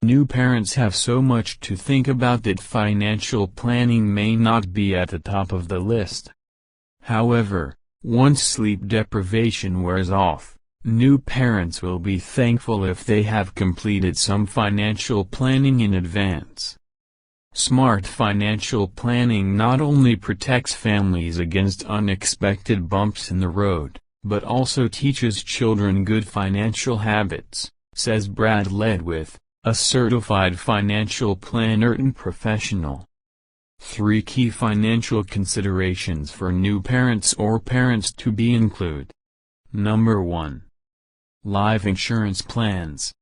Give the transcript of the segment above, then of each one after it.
New parents have so much to think about that financial planning may not be at the top of the list. However, once sleep deprivation wears off, new parents will be thankful if they have completed some financial planning in advance. Smart financial planning not only protects families against unexpected bumps in the road, but also teaches children good financial habits, says Brad Ledwith, a certified financial planner and professional. 3 key financial considerations for new parents or parents to be include. Number 1. Life insurance plans.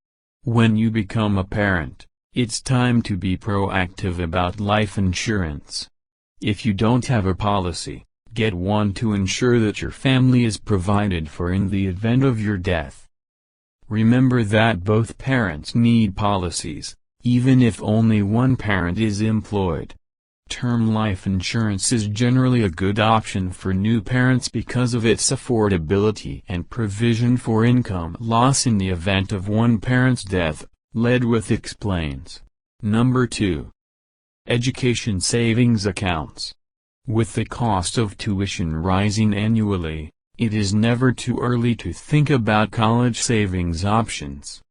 When you become a parent, it's time to be proactive about life insurance. If you don't have a policy, get one to ensure that your family is provided for in the event of your death. Remember that both parents need policies, even if only one parent is employed. Term life insurance is generally a good option for new parents because of its affordability and provision for income loss in the event of one parent's death, Ledwith explains. Number 2. Education savings accounts. With the cost of tuition rising annually, it is never too early to think about college savings options.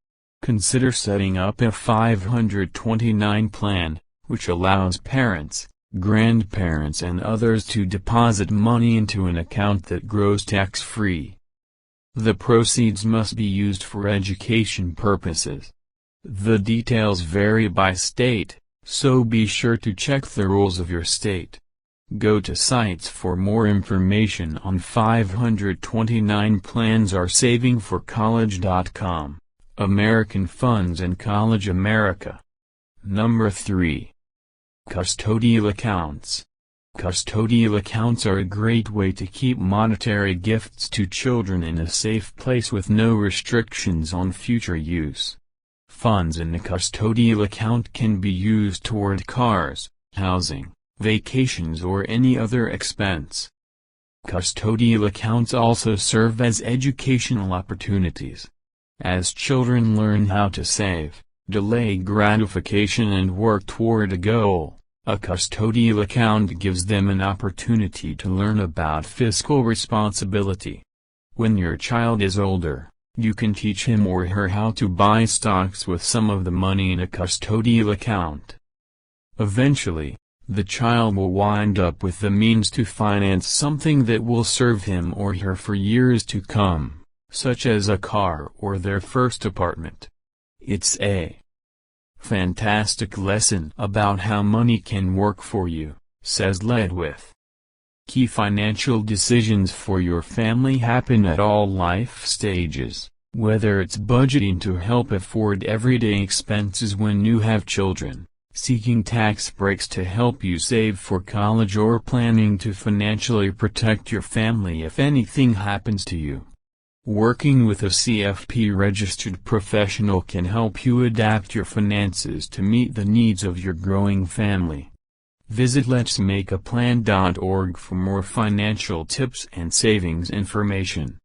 Consider setting up a 529 plan, which allows parents, grandparents and others to deposit money into an account that grows tax-free. The proceeds must be used for education purposes. The details vary by state, so be sure to check the rules of your state. Go to sites for more information on 529 plans or savingforcollege.com, American Funds and College America. Number 3. Custodial accounts. Custodial accounts are a great way to keep monetary gifts to children in a safe place with no restrictions on future use. Funds in a custodial account can be used toward cars, housing, vacations or any other expense. Custodial accounts also serve as educational opportunities. As children learn how to save, delay gratification and work toward a goal, a custodial account gives them an opportunity to learn about fiscal responsibility. When your child is older, you can teach him or her how to buy stocks with some of the money in a custodial account. Eventually, the child will wind up with the means to finance something that will serve him or her for years to come, such as a car or their first apartment. It's a fantastic lesson about how money can work for you, says Ledwith. Key financial decisions for your family happen at all life stages, whether it's budgeting to help afford everyday expenses when you have children, seeking tax breaks to help you save for college or planning to financially protect your family if anything happens to you. Working with a CFP-registered professional can help you adapt your finances to meet the needs of your growing family. Visit letsmakeaplan.org for more financial tips and savings information.